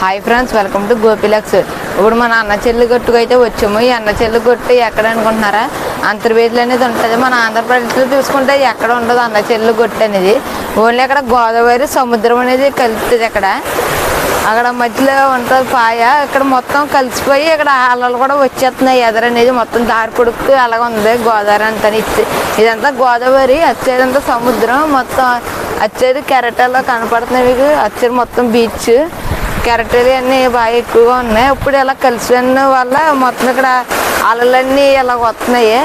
Hi friends, welcome to Gopilux. ఇప్పుడు మన అన్న చెల్లి గట్టుకు అయితే వచ్చాము. ఈ అన్న చెల్లి గట్టు ఎక్కడ అనుకుంటున్నారా? అంతర్వేదిలో అనేది ఉంటుంది. మన ఆంధ్రప్రదేశ్లో చూసుకుంటే ఎక్కడ ఉండదు అన్న చెల్లి గట్టు అనేది. ఓన్లీ అక్కడ గోదావరి సముద్రం అనేది కలుపుతుంది. అక్కడ మధ్యలో ఉంటుంది పాయ. ఇక్కడ మొత్తం కలిసిపోయి ఇక్కడ అలలు కూడా వచ్చేస్తున్నాయి. ఎదరనేది మొత్తం దారి పొడుక్కు అలాగ ఉంది గోదావరి అంతా. ఇదంతా గోదావరి, అచ్చేదంతా సముద్రం. మొత్తం అచ్చేది కెరటాలో కనపడుతున్నాయి మీకు. అచ్చేది మొత్తం బీచ్, కెరటాలు అన్నీ బాగా ఎక్కువగా ఉన్నాయి. ఇప్పుడు ఇలా కలిసిన వల్ల మొత్తం ఇక్కడ అలలన్నీ ఇలా వస్తున్నాయి.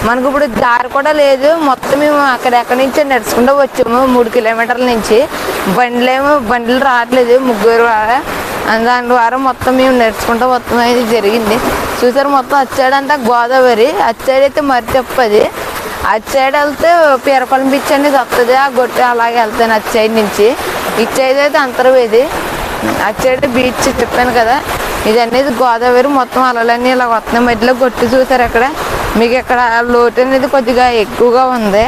మనకు ఇప్పుడు దారి కూడా లేదు. మొత్తం మేము అక్కడెక్కడి నుంచి నడుచుకుంటూ వచ్చాము 3 కిలోమీటర్ల నుంచి. బండ్లు రావట్లేదు, ముగ్గురు దాని ద్వారా మొత్తం మేము నడుచుకుంటూ వస్తాం అనేది జరిగింది. చూసారు మొత్తం అచ్చాడంతా గోదావరి, అచ్చాడు అయితే మరి చెప్పది. అటు సైడ్ వెళ్తే పీరపాలెం బీచ్ అనేది వస్తుంది. ఆ గొట్టు అలాగే వెళ్తాను అటు సైడ్ నుంచి. ఇటు సైడ్ అయితే అంతర్వేది, అటు సైడ్ బీచ్ చెప్పాను కదా. ఇది అనేది గోదావరి. మొత్తం అలలన్నీ ఇలా వస్తున్నాయి. మధ్యలో గొట్టు చూసారు అక్కడ మీకు. ఇక్కడ లోటు అనేది కొద్దిగా ఎక్కువగా ఉంది.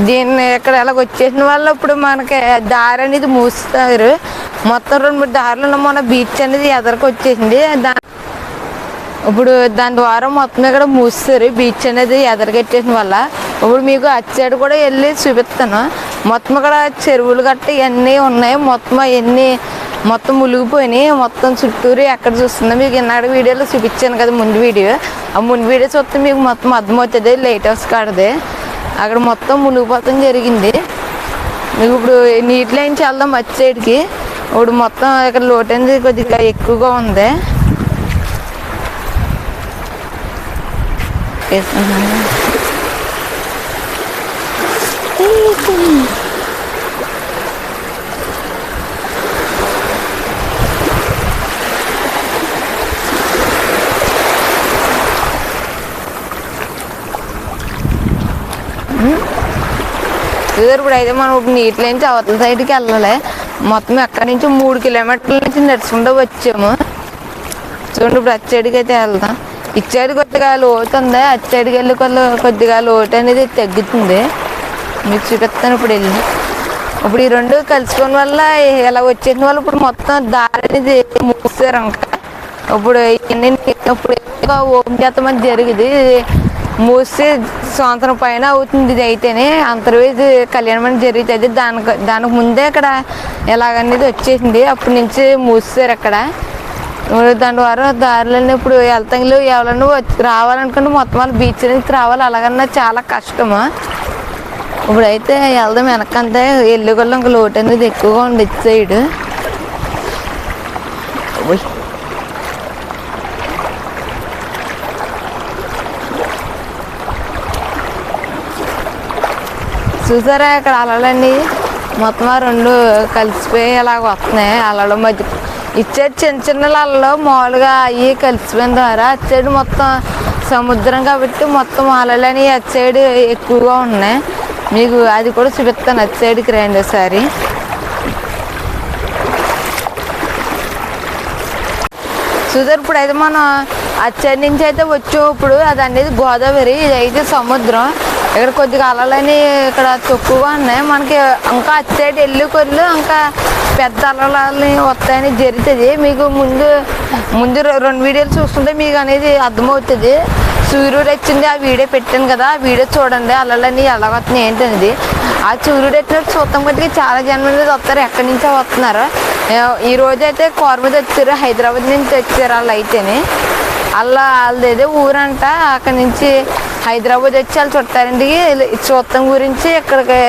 దీన్ని ఇక్కడ ఇలా వచ్చేసిన వల్ల ఇప్పుడు మనకి దారి అనేది మూస్తారు. మొత్తం 2-3 దారులు ఉన్న మన బీచ్ అనేది ఎదరికి వచ్చేసింది. ఇప్పుడు దాని ద్వారా మొత్తం ఇక్కడ మూస్తారు బీచ్ అనేది ఎదరికెట్టేసిన వల్ల. ఇప్పుడు మీకు అటు సైడ్ కూడా వెళ్ళి చూపిస్తాను. మొత్తం ఇక్కడ చెరువులు గట్ట ఇవన్నీ ఉన్నాయి. మొత్తం అవన్నీ మొత్తం మునిగిపోయినాయి. మొత్తం చుట్టూరు ఎక్కడ చూస్తుందో మీకు ఈనాడు వీడియోలో చూపించాను కదా, ముందు వీడియో. ఆ ముందు వీడియో చూస్తే మీకు మొత్తం అర్థమవుతుంది. లైట్ హౌస్ కాడది అక్కడ మొత్తం మునిగిపోవడం జరిగింది. మీకు ఇప్పుడు నీటిలో నుంచి వెళ్దాం అటు సైడ్కి. ఇప్పుడు మొత్తం ఇక్కడ లోటు అనేది కొద్దిగా ఎక్కువగా ఉంది. ఇప్పుడు అయితే మనం ఇప్పుడు నీటిలో నుంచి అవతల సైడ్కి వెళ్ళాలి. మొత్తం ఎక్కడి నుంచి 3 కిలోమీటర్ల నుంచి నడుచుకుంటూ వచ్చాము. చూడండి ఇప్పుడు అటు సైడ్కి అయితే వెళ్దాం. ఇటు సైడ్ కొద్దిగా లోటు ఉంది, అటు సైడ్కి వెళ్ళి కొద్దిగా లోటు అనేది తగ్గుతుంది. మీకు చూపిస్తాను ఇప్పుడు వెళ్ళి. ఇప్పుడు ఈ రెండు కలుసుకోవడం వల్ల ఇలా వచ్చేసిన వల్ల ఇప్పుడు మొత్తం దారి అనేది మూసారు. ఇప్పుడు ఓం చేతమని జరిగింది. మూసి సంవత్సరం పైన అవుతుంది. ఇది అయితేనే అంతర్వేది కళ్యాణం జరుగుతుంది. దానికి ముందే ఇక్కడ ఎలాగనేది వచ్చేసింది. అప్పటి నుంచి మూసారు అక్కడ. దాని ద్వారా దారిలో ఇప్పుడు వెళ్తాంలో ఎవరన్నా రావాలనుకుంటే మొత్తం వాళ్ళు బీచ్ నుంచి రావాలి. అలాగన్నా చాలా కష్టము. ఇప్పుడైతే వెళ్దాం. వెనకంతే వెళ్ళగొల్ల ఇంకా లోటు అనేది ఎక్కువగా ఉంది ఇటు సైడ్. చూసారా ఇక్కడ అలలన్నీ మొత్తం 2 కలిసిపోయి అలాగ వస్తున్నాయి. అలల మధ్య ఇచ్చేది చిన్న చిన్న అలలు మామూలుగా అవి కలిసిపోయిన ద్వారా అటు సైడ్ మొత్తం సముద్రం కాబట్టి మొత్తం అలలని అటు సైడ్ ఎక్కువగా ఉన్నాయి. మీకు అది కూడా చూపిస్తాను. అటు సైడ్కి రండి ఒకసారి. చూసారు ఇప్పుడు అయితే మనం అటు సైడ్ నుంచి అయితే వచ్చాం. ఇప్పుడు అది అనేది గోదావరి, ఇది అయితే సముద్రం. ఇక్కడ కొద్దిగా అలలని ఇక్కడ తక్కువగా ఉన్నాయి. మనకి ఇంకా అటు సైడ్ వెళ్ళి ఇంకా పెద్ద అలలని వస్తాయని జరుగుతుంది. మీకు ముందు 2 వీడియోలు చూస్తుంటే మీకు అనేది అర్థమవుతుంది. సూర్యుడు వచ్చింది ఆ వీడియో పెట్టాను కదా, ఆ వీడియో చూడండి. అలలని ఎలా వస్తున్నాయి ఏంటనేది. ఆ సూర్యుడు వచ్చినట్టు చూస్తాం బట్టి చాలా జనం అనేది వస్తారు. ఎక్కడి నుంచో వస్తున్నారు. ఈ రోజు అయితే కారు మీద వచ్చారు, హైదరాబాద్ నుంచి వచ్చారు. వాళ్ళు అయితేనే వాళ్ళదేదో ఊరంట. అక్కడి నుంచి హైదరాబాద్ వచ్చి వాళ్ళు చుట్టారింటికి చూస్తాం గురించి ఇక్కడికి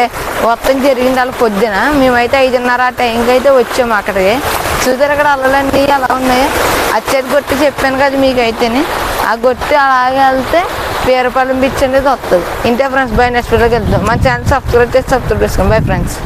మొత్తం జరిగింది. వాళ్ళు పొద్దున మేమైతే 5:30 ఆ టైంకి అయితే వచ్చాము అక్కడికి. చూసారు అక్కడ అలలన్నీ అలా ఉన్నాయి. అచ్చేది గొట్టు చెప్పాను కదా మీకు అయితేనే. ఆ గొట్టు అలాగే వెళ్తే పీరపాలెం బీచ్ అనేది వస్తుంది. ఇంతే ఫ్రెండ్స్, బై. నెక్స్ట్ వీడియోకి వెళ్తాం. మన ఛానల్ సబ్స్క్రైబ్ చేసుకోండి. Bye friends.